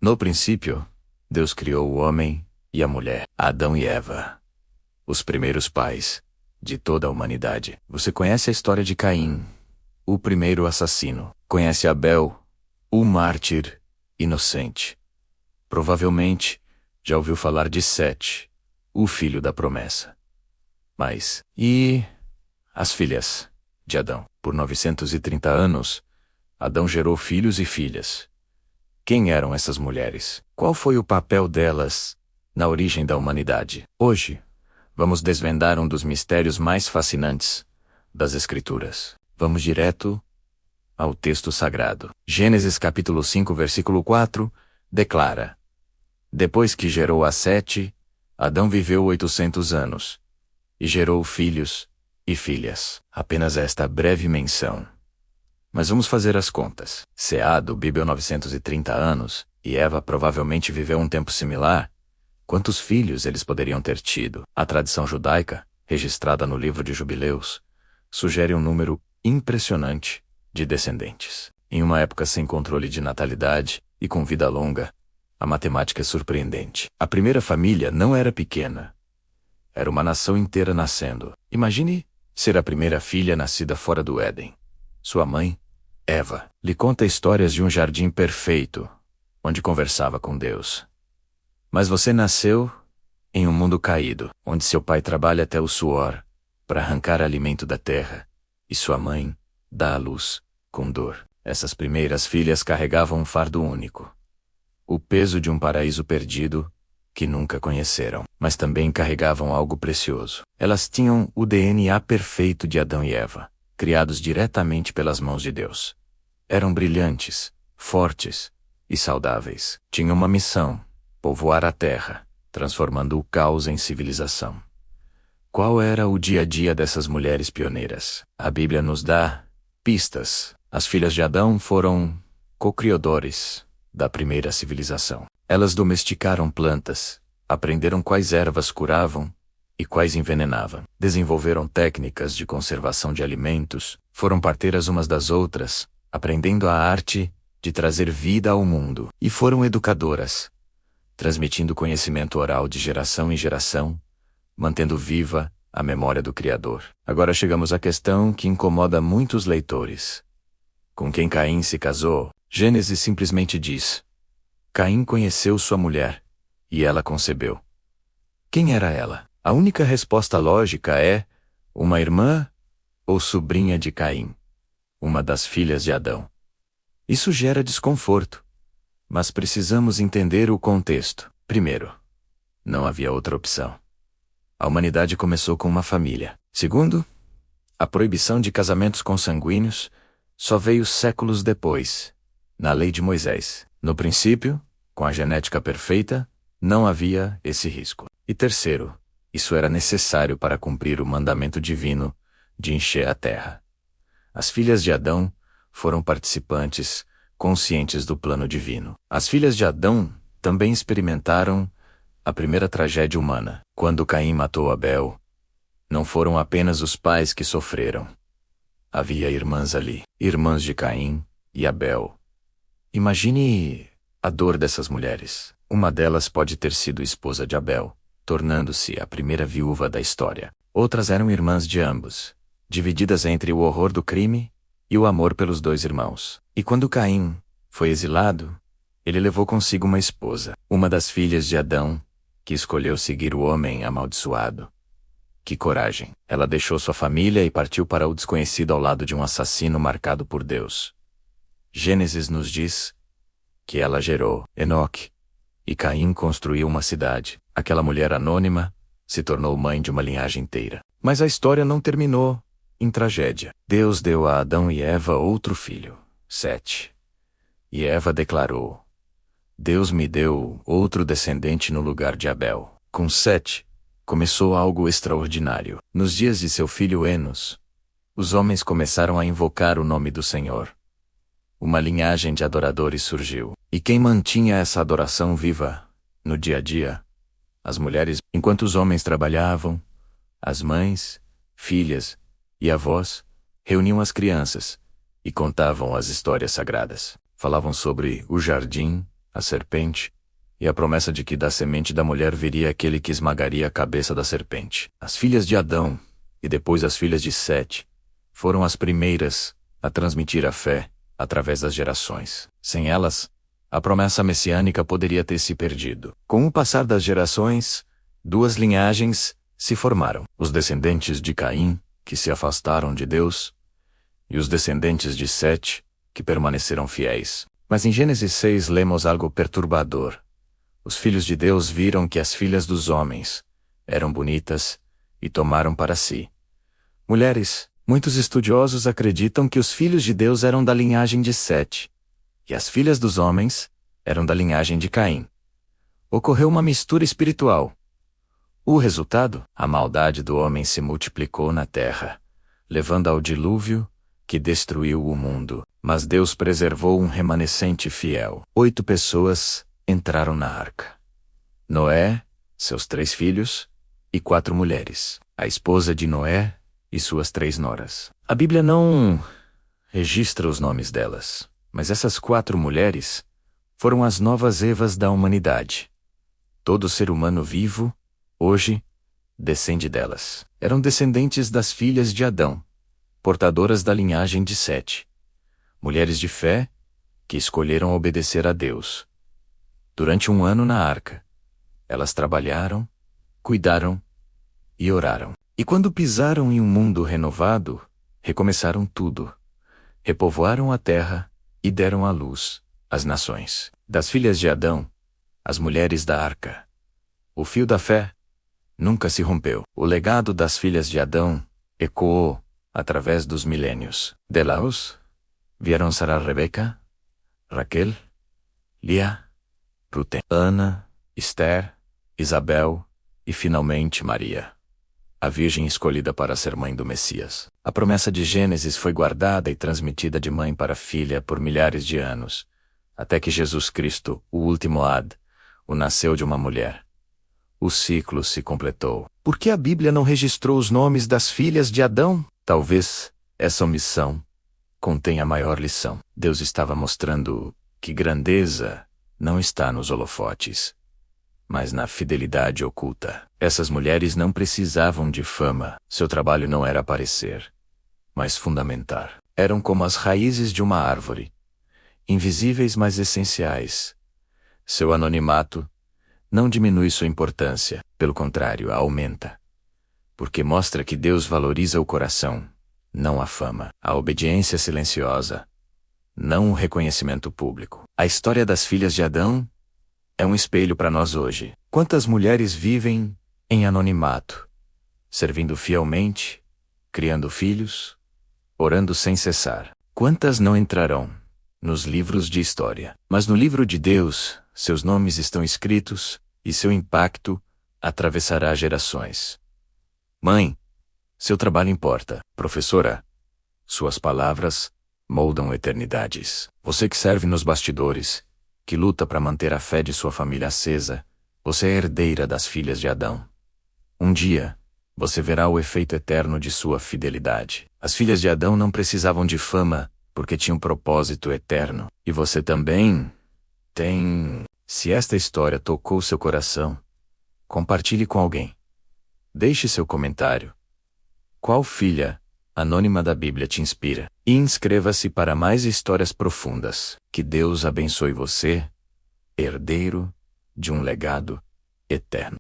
No princípio, Deus criou o homem e a mulher, Adão e Eva, os primeiros pais de toda a humanidade. Você conhece a história de Caim, o primeiro assassino. Conhece Abel, o mártir inocente. Provavelmente já ouviu falar de Sete, o filho da promessa. Mas, e as filhas de Adão? Por 930 anos, Adão gerou filhos e filhas. Quem eram essas mulheres? Qual foi o papel delas na origem da humanidade? Hoje, vamos desvendar um dos mistérios mais fascinantes das Escrituras. Vamos direto ao texto sagrado. Gênesis capítulo 5, versículo 4, declara: Depois que gerou a Sete, Adão viveu 800 anos, e gerou filhos e filhas. Apenas esta breve menção. Mas vamos fazer as contas. Se Adão viveu 930 anos, e Eva provavelmente viveu um tempo similar, quantos filhos eles poderiam ter tido? A tradição judaica, registrada no livro de Jubileus, sugere um número impressionante de descendentes. Em uma época sem controle de natalidade e com vida longa, a matemática é surpreendente. A primeira família não era pequena. Era uma nação inteira nascendo. Imagine ser a primeira filha nascida fora do Éden. Sua mãe, Eva, lhe conta histórias de um jardim perfeito, onde conversava com Deus. Mas você nasceu em um mundo caído, onde seu pai trabalha até o suor para arrancar alimento da terra, e sua mãe dá à luz com dor. Essas primeiras filhas carregavam um fardo único, o peso de um paraíso perdido que nunca conheceram, mas também carregavam algo precioso. Elas tinham o DNA perfeito de Adão e Eva, criados diretamente pelas mãos de Deus. Eram brilhantes, fortes e saudáveis. Tinham uma missão: povoar a terra, transformando o caos em civilização. Qual era o dia a dia dessas mulheres pioneiras? A Bíblia nos dá pistas. As filhas de Adão foram co-criadores da primeira civilização. Elas domesticaram plantas, aprenderam quais ervas curavam e quais envenenavam. Desenvolveram técnicas de conservação de alimentos, foram parteiras umas das outras, aprendendo a arte de trazer vida ao mundo. E foram educadoras, transmitindo conhecimento oral de geração em geração, mantendo viva a memória do Criador. Agora chegamos à questão que incomoda muitos leitores. Com quem Caim se casou? Gênesis simplesmente diz: Caim conheceu sua mulher, e ela concebeu. Quem era ela? A única resposta lógica é uma irmã ou sobrinha de Caim, uma das filhas de Adão. Isso gera desconforto, mas precisamos entender o contexto. Primeiro, não havia outra opção. A humanidade começou com uma família. Segundo, a proibição de casamentos consanguíneos só veio séculos depois, na lei de Moisés. No princípio, com a genética perfeita, não havia esse risco. E terceiro, isso era necessário para cumprir o mandamento divino de encher a terra. As filhas de Adão foram participantes conscientes do plano divino. As filhas de Adão também experimentaram a primeira tragédia humana. Quando Caim matou Abel, não foram apenas os pais que sofreram. Havia irmãs ali, irmãs de Caim e Abel. Imagine a dor dessas mulheres. Uma delas pode ter sido esposa de Abel, tornando-se a primeira viúva da história. Outras eram irmãs de ambos, divididas entre o horror do crime e o amor pelos dois irmãos. E quando Caim foi exilado, ele levou consigo uma esposa, uma das filhas de Adão, que escolheu seguir o homem amaldiçoado. Que coragem! Ela deixou sua família e partiu para o desconhecido ao lado de um assassino marcado por Deus. Gênesis nos diz que ela gerou Enoque, e Caim construiu uma cidade. Aquela mulher anônima se tornou mãe de uma linhagem inteira. Mas a história não terminou em tragédia. Deus deu a Adão e Eva outro filho, Sete. E Eva declarou: Deus me deu outro descendente no lugar de Abel. Com Sete, começou algo extraordinário. Nos dias de seu filho Enos, os homens começaram a invocar o nome do Senhor. Uma linhagem de adoradores surgiu. E quem mantinha essa adoração viva, no dia a dia? As mulheres. Enquanto os homens trabalhavam, as mães, filhas e avós reuniam as crianças e contavam as histórias sagradas. Falavam sobre o jardim, a serpente, e a promessa de que da semente da mulher viria aquele que esmagaria a cabeça da serpente. As filhas de Adão, e depois as filhas de Sete, foram as primeiras a transmitir a fé através das gerações. Sem elas, a promessa messiânica poderia ter se perdido. Com o passar das gerações, duas linhagens se formaram: os descendentes de Caim, que se afastaram de Deus, e os descendentes de Sete, que permaneceram fiéis. Mas em Gênesis 6 lemos algo perturbador. Os filhos de Deus viram que as filhas dos homens eram bonitas e tomaram para si mulheres. Muitos estudiosos acreditam que os filhos de Deus eram da linhagem de Sete, e as filhas dos homens eram da linhagem de Caim. Ocorreu uma mistura espiritual. O resultado? A maldade do homem se multiplicou na terra, levando ao dilúvio, que destruiu o mundo. Mas Deus preservou um remanescente fiel. 8 pessoas entraram na arca: Noé, seus 3 filhos, e 4 mulheres, a esposa de Noé e suas 3 noras. A Bíblia não registra os nomes delas, mas essas 4 mulheres foram as novas Evas da humanidade. Todo ser humano vivo, hoje, descende delas. Eram descendentes das filhas de Adão, portadoras da linhagem de Sete. Mulheres de fé, que escolheram obedecer a Deus. Durante um ano na arca, elas trabalharam, cuidaram e oraram. E quando pisaram em um mundo renovado, recomeçaram tudo. Repovoaram a terra e deram à luz as nações. Das filhas de Adão, as mulheres da arca. O fio da fé nunca se rompeu. O legado das filhas de Adão ecoou através dos milênios. Delas vieram Sara, Rebeca, Raquel, Lia, Rute, Ana, Esther, Isabel e finalmente Maria, a virgem escolhida para ser mãe do Messias. A promessa de Gênesis foi guardada e transmitida de mãe para filha por milhares de anos, até que Jesus Cristo, o último Ad, o nasceu de uma mulher. O ciclo se completou. Por que a Bíblia não registrou os nomes das filhas de Adão? Talvez essa omissão contenha a maior lição. Deus estava mostrando que grandeza não está nos holofotes, mas na fidelidade oculta. Essas mulheres não precisavam de fama. Seu trabalho não era aparecer, mas fundamentar. Eram como as raízes de uma árvore, invisíveis mas essenciais. Seu anonimato não diminui sua importância, pelo contrário, a aumenta. Porque mostra que Deus valoriza o coração, não a fama, a obediência silenciosa, não o reconhecimento público. A história das filhas de Adão é um espelho para nós hoje. Quantas mulheres vivem em anonimato, servindo fielmente, criando filhos, orando sem cessar? Quantas não entrarão nos livros de história? Mas no livro de Deus, seus nomes estão escritos e seu impacto atravessará gerações. Mãe, seu trabalho importa. Professora, suas palavras moldam eternidades. Você que serve nos bastidores, que luta para manter a fé de sua família acesa, você é herdeira das filhas de Adão. Um dia, você verá o efeito eterno de sua fidelidade. As filhas de Adão não precisavam de fama, porque tinham um propósito eterno. E você também tem. Se esta história tocou seu coração, compartilhe com alguém. Deixe seu comentário. Qual filha anônima da Bíblia te inspira? E inscreva-se para mais histórias profundas. Que Deus abençoe você, herdeiro de um legado eterno.